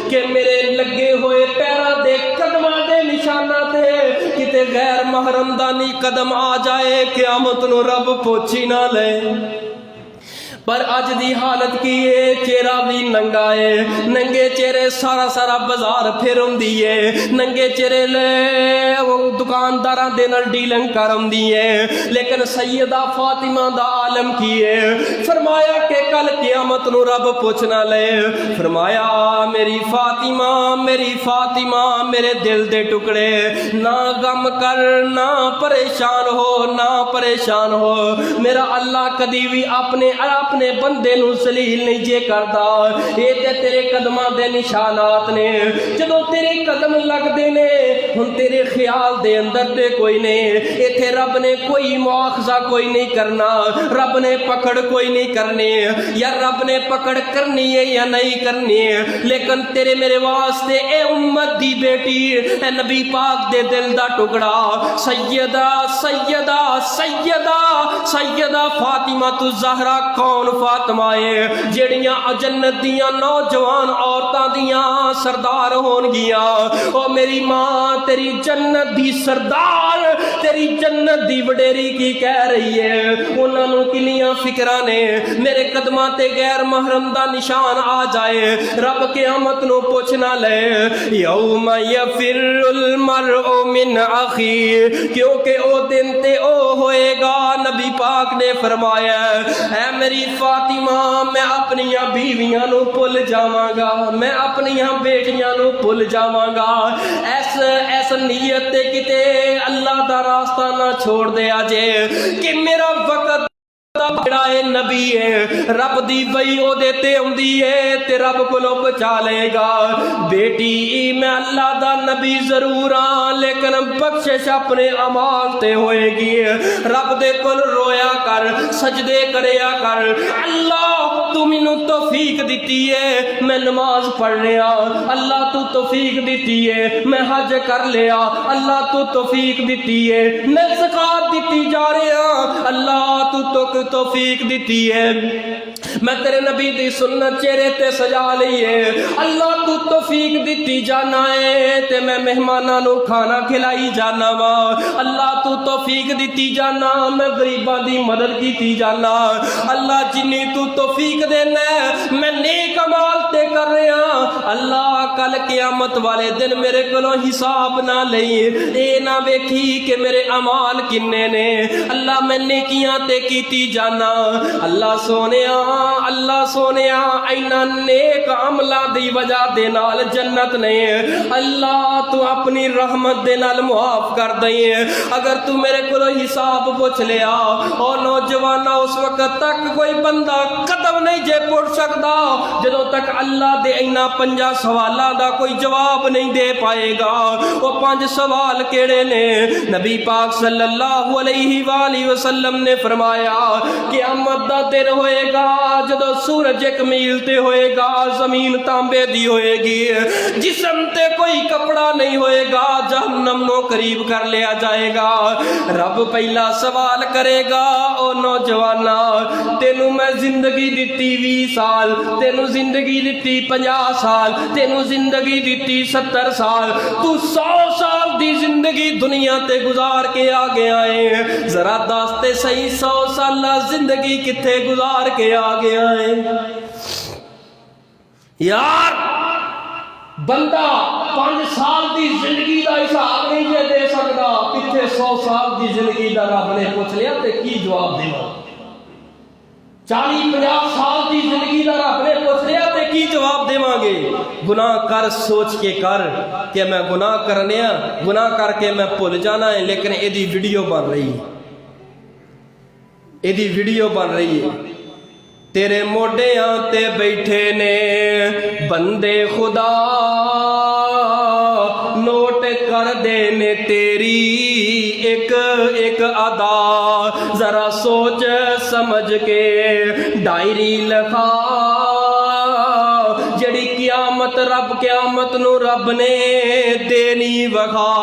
कि मेरे लगे हुए पैरां दे कदमां दे निशाना ते किते गैर महरम दा नी कदम आ जाए क़यामत नू रब पुछ ही ना ले। पर अज दी हालत की है, चेहरा भी नंगा है, नंगे चेहरे सारा सारा बाजार फिर आउंदी है, नंगे चेहरे दुकानदारां दे नाल डीलिंग कर आउंदी है। लेकिन सैयदा फातिमा दा आलम की है, फरमाया कि कल क़यामत नू रब पुछ ना ले। फरमाया मेरी फातिमा मेरे दिल दे टुकड़े, ना गम कर, ना परेशान हो, मेरा अल्लाह कदी भी अपने बंदे नू सलील नहीं जे करदा। ये ते तेरे कदमां दे निशानात ने, जदों तेरे कदम लगदे ने हुण तेरे ख्याल दे अंदर ते कोई नहीं, इत्थे रब ने कोई मुआखजा कोई नहीं करना, रब ने पकड़ कोई नहीं करनी, या रब ने पकड़ करनी है या नहीं करनी है। लेकिन तेरे मेरे वास्ते ए उम्मत दी बेटी, ए नबी पाक दे दिल दा टुकड़ा सैयदा फातिमा ज़हरा कौन फातिमा है जेड़ियां जन्नत दियां नौजवान औरतां दियां सरदार होणगियां। ओ मेरी मां तेरी जन्नत दी सरदार, तेरी जन्नत दी वडेरी की कह रही है, उन्हां नूं किन्नियां फिक्रां ने, मेरे कदमां ते गैर महरम दा निशान आ जाए रब क़यामत नूं पुछ ना ले। यौम यफिरुल मरउ मिन अखी, क्योंकि ओ दिन ते ओ होएगा, नबी पाक ने फरमाया ऐ मेरी फातिमा मैं अपनियां बीवियां नूं भुल जावांगा, मैं अपनियां बेटियां नूं भुल जावांगा। ऐस नीयत ते किते अल्लाह दा रास्ता ना छोड़ दे अजे कि मेरा वक्त नबी है, रब दी वही ओदे ते आउंदी है ते रब कोलों बचा लेगा। बेटी मैं अल्लाह दा नबी जरूर हाँ, लेकिन बख्शिश अपने अमाल ते होएगी। रब दे कोल रोया कर, सजदे करया कर, अल्लाह तू मैनू तौफीक दिती है मैं नमाज पढ़ लिया, अल्लाह तू तौफीक दिती है मैं हज कर लिया, अल्लाह तू तौफीक दिती है मैं ज़कात दिती जा रहा, अल्लाह तू तो तौफीक दिती है मैं तेरे नबी दी सुन्नत चेहरे ते सजा ली है, अल्लाह तू तौफीक दिती जाना है ते मैं मेहमानां नूं खाना खिलाई जाना वा, अल्लाह तू तौफीक दिती जाना मैं गरीबां दी मदद कीती जाना, अल्लाह जिन्नी तू तौफीक देना मैं नेक अमाल ते कर रहा। अल्लाह कल क़यामत वाले दिन मेरे कोलों हिसाब ना लई, ए ना वेखी कि मेरे अमाल किन्ने ने, अल्लाह मैं नेकियां ते कीती जाना। अल्लाह सोनिया इन्हां नेक अमलां दी वजह दे नाल जन्नत नहीं, अल्लाह तू अपनी रहमत दे नाल मुआफ कर दे। अगर तू मेरे कोलों हिसाब पुछ लिया और नौजवाना उस वक्त तक कोई बंदा कदम नहीं जे पुट सकदा जदों तक अल्लाह दे इन्हां 5 सवालां दा कोई जवाब नहीं दे पाएगा। वो 5 सवाल केड़े ने? नबी पाक सल्लल्लाहु अलैहि वसल्लम ने फरमाया क़यामत दा दिन होएगा जदों सूरज 1 मील ते होएगा, जमीन तांबे दी होएगी, जिस्म ते कोई कपड़ा नहीं होएगा, जहन्नम नो करीब कर लिया जाएगा। रब पहला सवाल करेगा, ओ नौजवाना तेनू मैं जिंदगी दिती 20 साल, तेनू जिंदगी दिती 50 साल, तेनू जिंदगी दिती 70 साल, तू 100 साल दी जिंदगी दुनिया ते गुजार के आ गया है। जरा दस ते सही 100 साल जिंदगी किथे गुजार के आ गया है? यार बंदा 5 साल की जिंदगी का हिसाब नहीं दे सकता, कितने 100 साल की जिंदगी का रब ने पूछ लिया तो की जवाब देवा? 40-50 साल की जिंदगी का रब ने पूछ लिया तो की जवाब देवांगे? गुनाह कर सोच के कर कि मैं गुनाह करने, गुनाह करके मैं भुल जाना है, लेकिन एदी वीडियो बन रही है, एदी वीडियो बन रही है। तेरे मोढियां ते बैठे ने बंदे खुदा, नोट कर देने तेरी एक एक अदा, जरा सोच समझ के डायरी लिखा, जड़ी क़यामत रब क़यामत नु रब ने देनी वखा।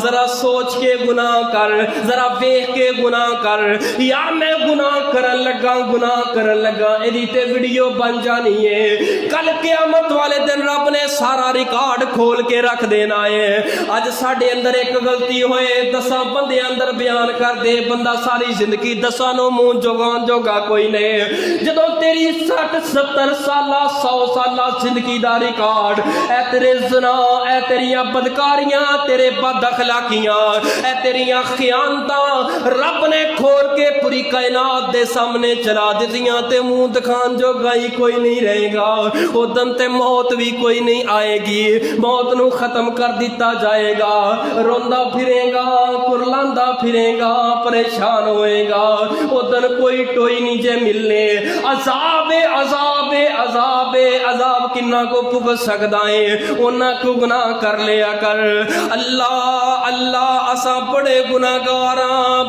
जरा सोच के गुनाह कर, जरा वेख के गुनाह कर, या मैं गुनाह करन लगा, गुनाह करन लगा, एदी ते वीडियो बन जानी है। कल क़यामत वाले दिन रब ने सारा रिकॉर्ड खोल के रख देना है। अज साडे अंदर एक गलती होए 10 बंदे अंदर बयान कर दे, बंदा सारी जिंदगी 10 नो मुंह जोगान जोगा कोई नहीं। जदों तेरी 60-70 साला 100 साला जिंदगी दा रिकॉर्ड, ऐ तेरे ज़ना, ऐ तेरियां बदकारियां, तेरे बद अखलाकियां, ऐ तेरियां खियानतां रब ने खोल के पूरी कायनात दे सामने चला दितियां ते मुंह दिखान जोगा ही कोई नहीं रहेगा। उदन ते मौत भी कोई नहीं आएगी, मौत नू खत्म कर दिता जाएगा। रोंदा फिरेगा, कुरलांदा फिरेगा, परेशान होएगा, उदन कोई टोई नहीं जे मिलने। अज़ाबे अज़ाबे अज़ाबे अज़ाब किन्ना को भुगत सकदा है, उन्ना को गुनाह कर लिया कर। अल्लाह अल्लाह असा बड़े गुनाहगार,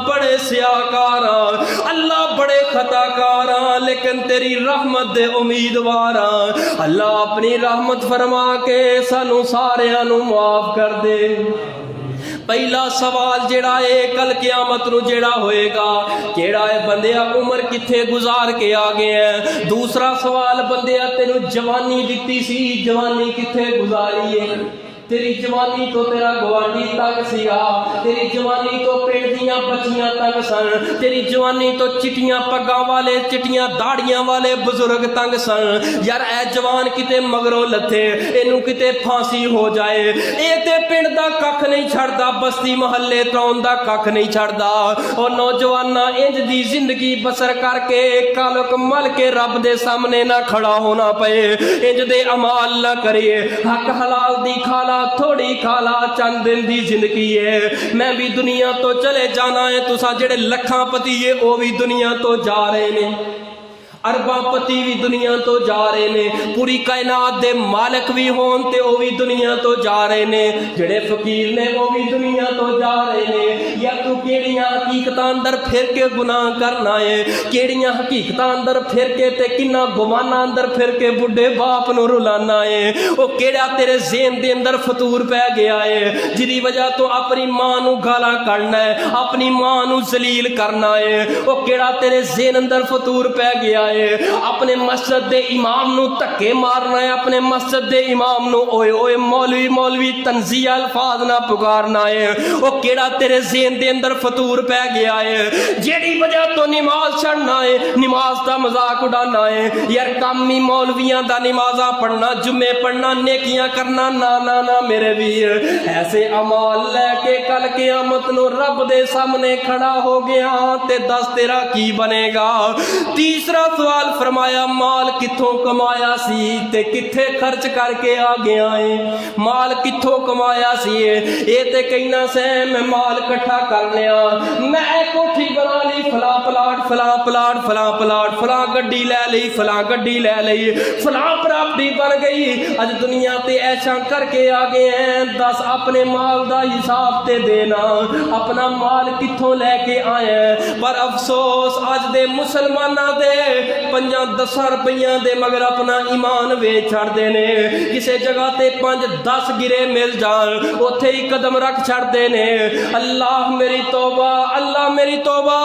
बड़े सियाकार, अल्लाह बड़े खताकार, लेकिन तेरी रहमत दे उम्मीदवार। अल्लाह अपनी रहमत फरमा के सानू सारियां नू माफ कर दे। पहला सवाल जेड़ा है कल क़यामत नू जेड़ा होएगा, केड़ा है बंदिया उम्र किथे गुजार के आ गए हैं। दूसरा सवाल बंदिया तेनू जवानी दिती सी, जवानी किथे गुजारी है? तेरी जवानी तो तेरा गवांडी तक सीगा, तेरी जवानी तो पेट दियां बच्चियां तक सन, तेरी जवानी तो चिटियां पग्गां वाले, चिटियां दाड़ियां वाले बुजुर्ग तक सन। यार ऐ जवान किते मगरों लथे, इनू किते फांसी हो जाए। ए ते पिंड दा कख नहीं छड़दा, बस्ती महल्ले त्रौन दा कख नहीं छड़दा। और नौजवाना इंज दी जिंदगी बसर करके कल मल के रब दे सामने ना खड़ा होना पे, इंज दे अमाल ना करिए। हक हलाल दी खाला, थोड़ी खाला, चंद दिन दी जिंदगी है। मैं भी दुनिया तो चले जाना है, तुसा जेड़े लखां पति है वो भी दुनिया तो जा रहे ने, अरबापति भी दुनिया तो जा रहे ने, पूरी कायनात दे मालिक भी होन ते वो भी दुनिया तो जा रहे ने, जेड़े फकीर ने वो भी दुनिया तो जा रहे ने। या तू केड़ियां हकीकतां अंदर फिर के गुनाह करना है, केड़ियां हकीकतां अंदर फिर के ते किन्ना गुमाना अंदर फिर के बुढ़े बाप नू रुलाना है। वो केड़ा तेरे ज़हन दे अंदर फतूर पै गया है, जिदी वजह तो अपनी मां नू गाला करना है, अपनी मां नू जलील करना है। वो केड़ा तेरे ज़हन अंदर फतूर पै गया है, अपने मस्जिद दे इमाम नू धक्के मारना है, अपने मस्जिद दे इमाम नू ओए ओए मौलवी मौलवी तंजिया अल्फाज ना पुकारना है। वो केड़ा तेरे ज़हन दे अंदर फतूर पै गया है, जेड़ी वजह तो नमाज छड़ना है, नमाज दा मजाक उड़ाना है। यार कम ही मौलवियां दा नमाज़ा पढ़ना, जुम्मे पढ़ना, नेकियां करना, ना ना ना मेरे वीर। ऐसे अमाल लेके कल क़यामत नू रब दे सामने खड़ा हो गया ते दस तेरा की बनेगा? तीसरा सवाल फरमाया माल कित्थों कमाया सी ते कित्थे खर्च करके आ गया है, माल कित्थों कमाया सी ये ते कहना से मैं माल इकट्ठा कर लिया, मैं कोठी बना ली, फला प्लाट फला प्लाट फला प्लाट, फला गड्डी ले ली, फला गड्डी ले ली, फला प्रॉपर्टी बन गई। अज दुनिया ते ऐसा करके आ गए हैं, दस अपने माल दा हिसाब ते देना, अपना माल कित्थों लेके आए। पर अफसोस अज दे मुसलमाना दे 5-10 रुपइया दे मगर अपना ईमान वेच छड़दे ने। किसी जगह ते 5-10 गिरे मिल जान उत्थे ही कदम रख छड़दे ने। अल्लाह मेरी तौबा, अल्लाह मेरी तौबा।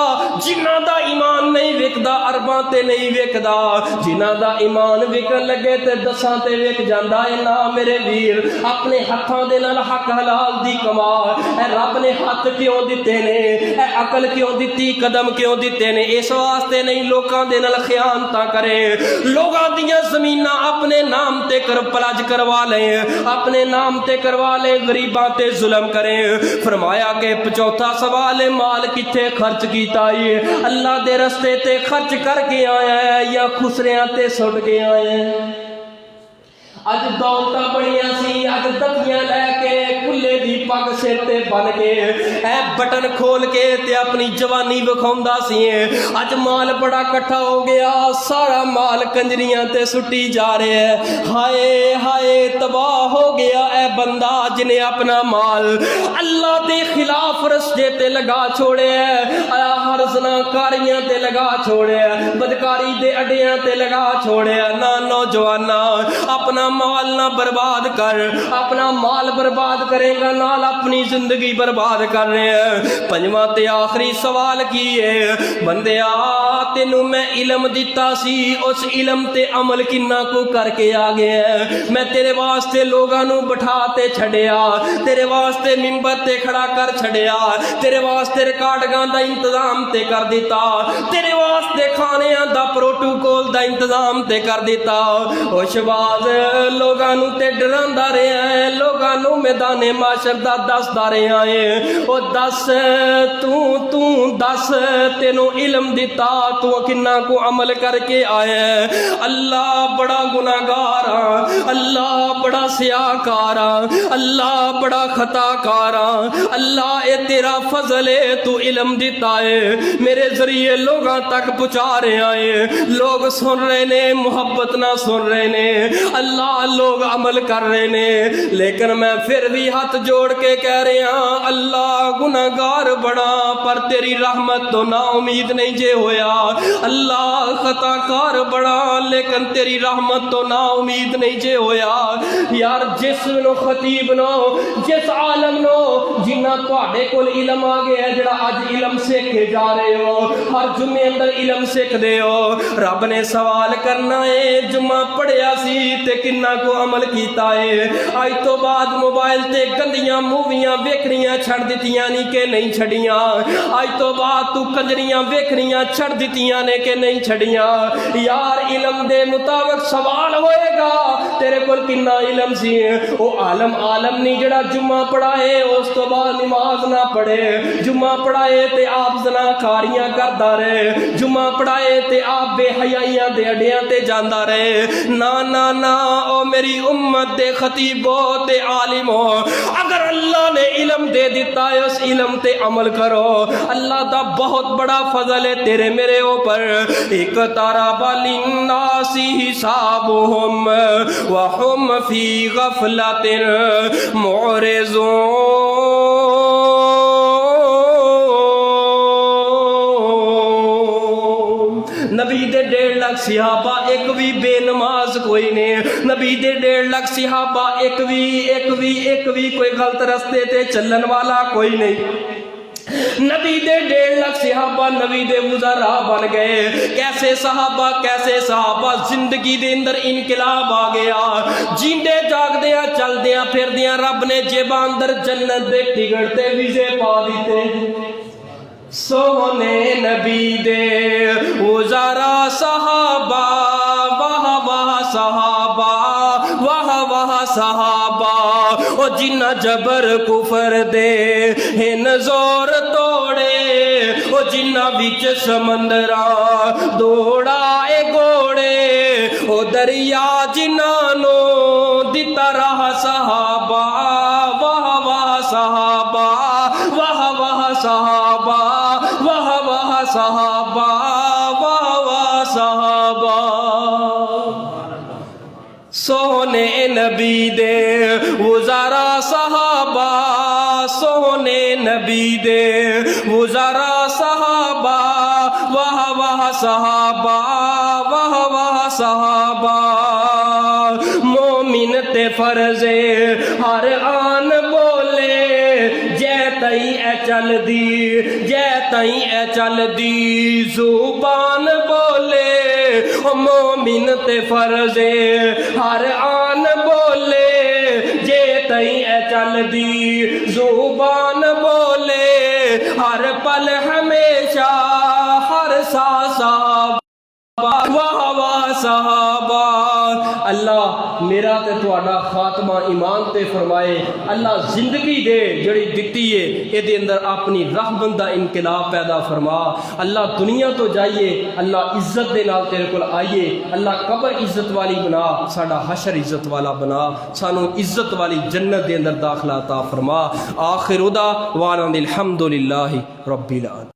जिन्हां दा ईमान नहीं विकदा अरबां ते नहीं विकदा, जिन्हां दा ईमान विकन लगे ते 10 ते विक जांदा है। ना मेरे वीर, अपने हत्थां दे नाल हक हलाल दी कमा। ए रब ने हथ क्यों दिते ने, ए अकल क्यों दिती, कदम क्यों दिते ने? इस वास्ते नहीं लोकां दे नाल खयानतां करे, लोगां दियां ज़मीनां अपने नाम ते कर पलज करवा ले, अपने नाम ते करवा ले, गरीबां ते जुल्म करे। फरमाया कि चौथा सवाल है माल कित्थे खर्च कीता है, अल्लाह दे रस्ते ते खर्च करके आया है या खुसरियां ते सुट के आया है? अज दौलतां बड़ियां सी, अज दतियां लैके खुले दी पग सिर ते बन के ए बटन खोल के ते अपनी जवानी विखाउंदा सी। अज माल बड़ा इकट्ठा हो गया, सारा माल कंजरियां ते सुट्टी जा रहे है। हाय हाय तबाह हो गया ए बंदा जिन्हें अपना माल अल्लाह दे खिलाफ रस्ते ते लगा छोड़े है, हर ज़नाकारियां ते लगा छोड़े है, बदकारी दे अड्डियां ते लगा छोड़े है। ना नौजवाना अपना माल ना बर्बाद कर, अपना माल बर्बाद करेगा नाल अपनी जिंदगी बर्बाद कर रहे हैं। पंजवां ते आखिरी सवाल की है, बंदिया तेनू मैं इलम दिता सी, उस इलम ते अमल किन्ना को करके आ गया है? मैं तेरे वास्ते लोगां नू बिठा ते छड़िया, तेरे वास्ते मिंबर ते खड़ा कर छड़िया, तेरे वास्ते रिकार्डगां दा इंतजाम ते कर दिता, तेरे वास्ते खानियां दा प्रोटोकॉल दा इंतजाम ते कर दिता। ओ शहबाज लोगां नू ते डरांदा रहा है, लोगां नू मैदाने माशर दा दसदा रहा है। ओ दस तू दस तेनू इलम दिता, तू किन्ना को अमल करके आया है? अल्लाह बड़ा गुनाहगार आ, अल्लाह बड़ा सियाकार आ, अल्लाह बड़ा खताकार आ, अल्लाह ए तेरा फजल है, तू इलम दिता है, मेरे जरिए लोगां तक पहुंचा रहा है। लोग सुन रहे ने, मुहब्बत ना सुन रहे ने, अल्लाह लोग अमल कर रहे ने, लेकिन मैं फिर भी हाथ जोड़ के कह रहा अल्लाह गुनाहगार बड़ा, पर तेरी रहमत तो ना उम्मीद नहीं जे होया। अल्लाह खताकार बड़ा, लेकिन तेरी रहमत तो ना उम्मीद नहीं जे होया। यार जिस नो खतीब नो, जिस आलम नो जिन्ना तुहाडे कोल इलम आ गया है, जेड़ा अज इलम सीखे जा रहे हो, हर जुम्मे अंदर इलम सीखदे हो, रब ने सवाल करना है जुम्मा पढ़िया सी ते किन्ना को अमल कीता है? अज तो बाद मोबाइल ते गंदियां मूवियां वेखनियां छड़ दित्तियां नहीं कि नहीं छड़ियां? अज तो बाद तू कंजरियां वेखनियां छड़ दित्तियां ने कि नहीं छड़ियां? यार इलम दे मुताबिक सवाल होएगा तेरे कोल किन्ना इलम सी। ओ आलम आलम नहीं जेड़ा जुम्मा पढ़ाए उस तो बाद नमाज ना पढ़े, जुम्मा पढ़ाए ते आप ज़नाकारियां करदा रहे, जुम्मा पढ़ाए ते आप बेहयाइयां दे अड्डियां ते जांदा रहे। ना ना ना, ओ मेरी उम्मत दे खतीबो ते आलिमो, अगर अल्लाह ने इलम दे दिता है उस इलम ते अमल करो। अल्लाह दा बहुत बड़ा फजल है तेरे मेरे ऊपर। एक तारा बालिन्नासी हिसाबुहुम व हुम फी गफलतिन मुअरिज़ून। नबी दे 1.5 लाख सिहाबा एक भी बेनमाज कोई नहीं, नबी दे 1.5 लाख सिहाबा एक भी कोई गलत रस्ते ते चलन वाला कोई नहीं। नबी दे 1.5 लाख सिहाबा नबी दे मुज़र्रा बन गए। कैसे सहाबा जिंदगी दे अंदर इनकलाब आ गया। जींदे जागदियां चलदियां फिरदियां रब ने जेबां अंदर जन्नत दे टिकट ते वीज़े पा दिते। सोने नबी दे उज़ारा सहाबा, वाह वाह सहाबा, वाह वाह सहाबा, ओ जिन्ना जबर कुफर दे हिन जोर तोड़े, ओ जिन्ना विच समंदरां दौड़ा ए घोड़े ओ दरिया जिन्हां दिता राह सहाबा वाह वाह सहाबा वाह वाह सहाबा वाह वाह सहाबा वाह वाह सहाबा सोने नबी दे गुजारा सहाबा सोने नबी दे गुजारा सहाबा वाह वाह सहाबा वाह वाह सहाबा मोमिन ते फर्जे हर आन बोले जै तई ए चलदी जै तई ए चलदी जुबान बोले ओ मोमिन ते फर्जे हर आन बोले जे तई ए चलदी जुबान बोले हर पल हमेशा हर सा वाह वाह सहाबा अल्लाह मेरा ते तुहाडा खात्मा ईमान ते फरमाए अल्लाह जिंदगी दे जड़ी दिती है इहदे अंदर अपनी रहमत दा इनकलाब पैदा फरमा अल्लाह दुनिया तो जाइए अल्लाह इज्जत दे नाल तेरे कोल आइए अल्लाह कब्र इज्जत वाली बना साडा हशर इज्जत वाला बना सानू इज्जत वाली जन्नत दे अंदर दाखला अता फरमा आखिर उदा वाना अल्हम्दुलिल्लाहि रब्बिल आलमीन।